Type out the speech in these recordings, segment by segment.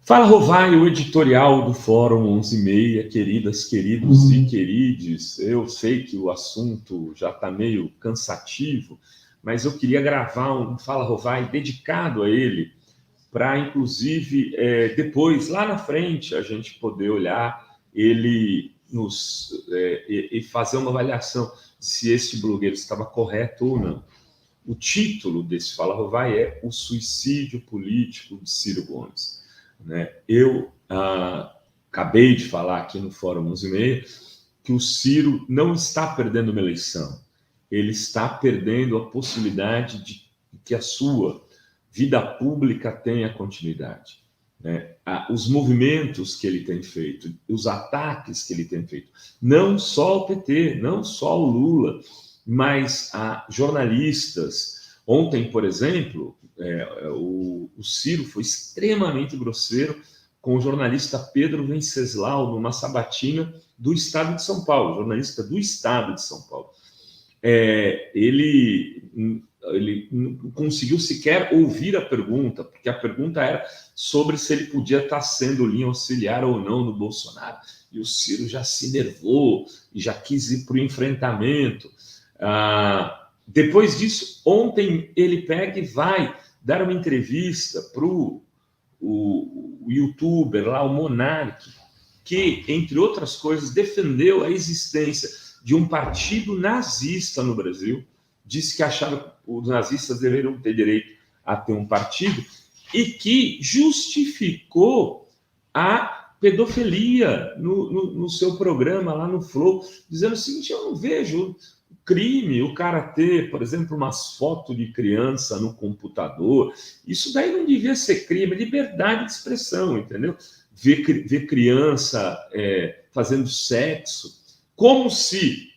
Fala, Rovai, o editorial do Fórum 11:30, queridas, queridos e querides. Eu sei que o assunto já está meio cansativo, mas eu queria gravar um Fala, Rovai dedicado a ele, para, inclusive, depois, lá na frente, a gente poder olhar ele e fazer uma avaliação de se este blogueiro estava correto ou não. O título desse Fala, Rovai é O Suicídio Político de Ciro Gomes. Eu acabei de falar aqui no Fórum 11:30 que o Ciro não está perdendo uma eleição, ele está perdendo a possibilidade de que a sua vida pública tenha continuidade. Os movimentos que ele tem feito, os ataques que ele tem feito, não só o PT, não só o Lula, mas a jornalistas. Ontem, por exemplo, o Ciro foi extremamente grosseiro com o jornalista Pedro Venceslau, numa sabatina do Estado de São Paulo, jornalista do Estado de São Paulo. Ele não conseguiu sequer ouvir a pergunta, porque a pergunta era sobre se ele podia estar sendo linha auxiliar ou não no Bolsonaro. E o Ciro já se nervou e já quis ir para o enfrentamento. Depois disso, ontem ele pega e vai dar uma entrevista para o youtuber lá, o Monark, que, entre outras coisas, defendeu a existência de um partido nazista no Brasil, disse que achava que os nazistas deveriam ter direito a ter um partido e que justificou a pedofilia no seu programa lá no Flow, dizendo o seguinte: eu não vejo crime o cara ter, por exemplo, umas fotos de criança no computador. Isso daí não devia ser crime, é liberdade de expressão, entendeu? Ver criança fazendo sexo, como se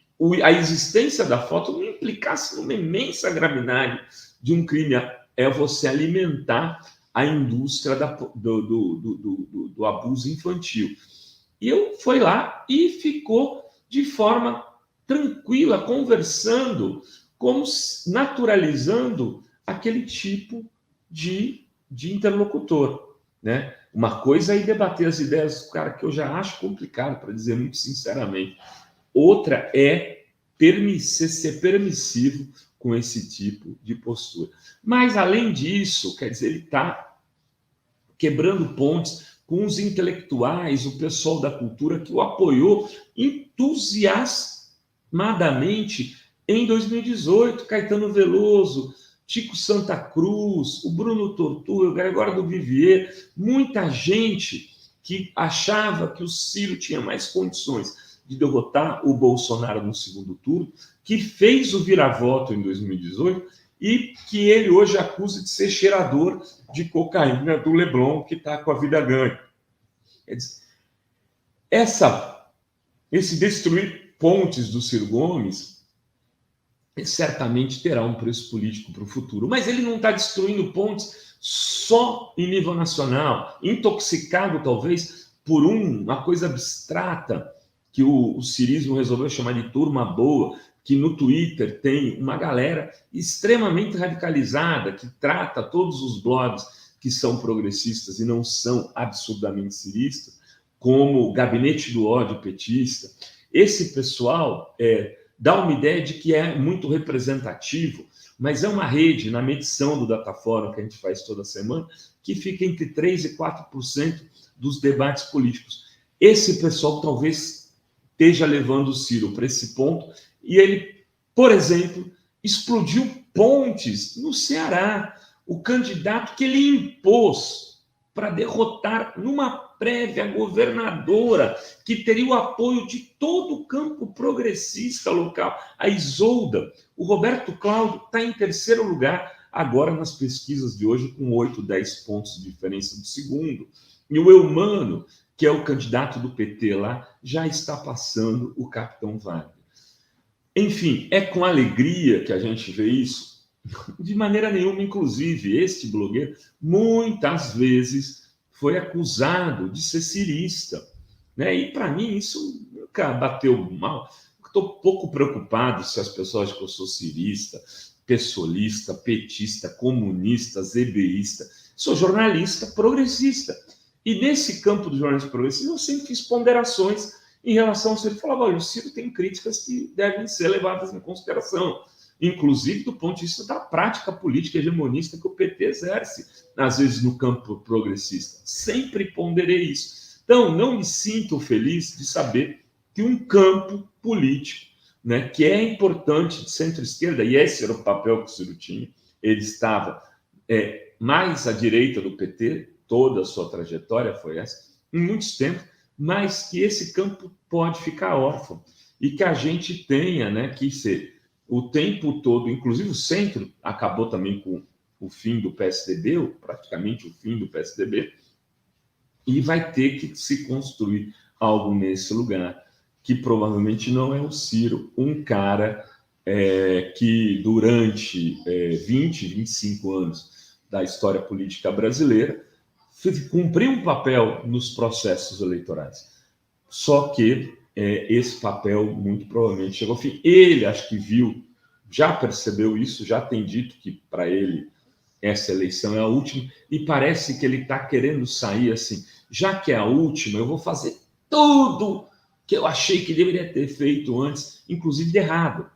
a existência da foto não implicasse numa imensa gravidade de um crime. É você alimentar a indústria do abuso infantil. E eu fui lá e ficou de forma tranquila, conversando, como naturalizando aquele tipo de interlocutor, né? Uma coisa é debater as ideias do cara, que eu já acho complicado, para dizer muito sinceramente. Outra é ser permissivo com esse tipo de postura. Mas, além disso, quer dizer, ele está quebrando pontes com os intelectuais, o pessoal da cultura que o apoiou entusiasmadamente em 2018, Caetano Veloso, Tico Santa Cruz, o Bruno Torturra, o Gregório do Vivier, muita gente que achava que o Ciro tinha mais condições de derrotar o Bolsonaro no segundo turno, que fez o vira-voto em 2018 e que ele hoje acusa de ser cheirador de cocaína do Leblon, que está com a vida ganha. Quer dizer, esse destruir pontes do Ciro Gomes certamente terá um preço político para o futuro, mas ele não está destruindo pontes só em nível nacional, intoxicado talvez por uma coisa abstrata que o cirismo resolveu chamar de turma boa, que no Twitter tem uma galera extremamente radicalizada, que trata todos os blogs que são progressistas e não são absurdamente ciristas, como Gabinete do Ódio petista. Esse pessoal dá uma ideia de que é muito representativo, mas é uma rede, na medição do Dataforum que a gente faz toda semana, que fica entre 3% e 4% dos debates políticos. Esse pessoal talvez esteja levando o Ciro para esse ponto, e ele, por exemplo, explodiu pontes no Ceará. O candidato que ele impôs para derrotar numa prévia governadora, que teria o apoio de todo o campo progressista local, a Isolda. O Roberto Cláudio está em terceiro lugar agora nas pesquisas de hoje, com 8, 10 pontos de diferença do segundo. E o Eumano, que é o candidato do PT lá, já está passando o Capitão Wagner. Enfim, é com alegria que a gente vê isso. De maneira nenhuma, inclusive, este blogueiro muitas vezes foi acusado de ser cirista, né? E para mim isso nunca bateu mal. Estou pouco preocupado se as pessoas acham que eu sou cirista, pessoalista, petista, comunista, zebeísta. Sou jornalista progressista. E nesse campo do jornalismo progressista, eu sempre fiz ponderações em relação ao Ciro. Eu falava, olha, o Ciro tem críticas que devem ser levadas em consideração, inclusive do ponto de vista da prática política hegemonista que o PT exerce, às vezes no campo progressista. Sempre ponderei isso. Então, não me sinto feliz de saber que um campo político, né, que é importante de centro-esquerda, e esse era o papel que o Ciro tinha, ele estava mais à direita do PT, toda a sua trajetória foi essa, em muitos tempos, mas que esse campo pode ficar órfão e que a gente tenha, né, que ser o tempo todo, inclusive o centro acabou também com o fim do PSDB, ou praticamente o fim do PSDB, e vai ter que se construir algo nesse lugar, que provavelmente não é o Ciro, um cara que durante 20, 25 anos da história política brasileira cumpriu um papel nos processos eleitorais. Só que esse papel muito provavelmente chegou ao fim. Ele, acho que viu, já percebeu isso, já tem dito que para ele essa eleição é a última, e parece que ele está querendo sair assim, já que é a última, eu vou fazer tudo que eu achei que deveria ter feito antes, inclusive de errado.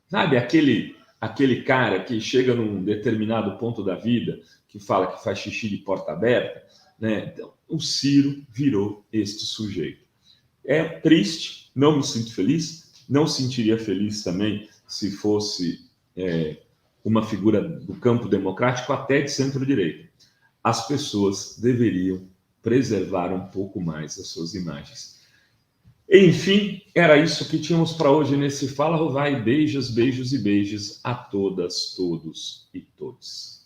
Sabe, aquele cara que chega num determinado ponto da vida, que fala que faz xixi de porta aberta, né? Então, o Ciro virou este sujeito. É triste, não me sinto feliz, não sentiria feliz também se fosse uma figura do campo democrático, até de centro-direita. As pessoas deveriam preservar um pouco mais as suas imagens. Enfim, era isso que tínhamos para hoje nesse Fala Rovai. Beijos, beijos e beijos a todas, todos e todos.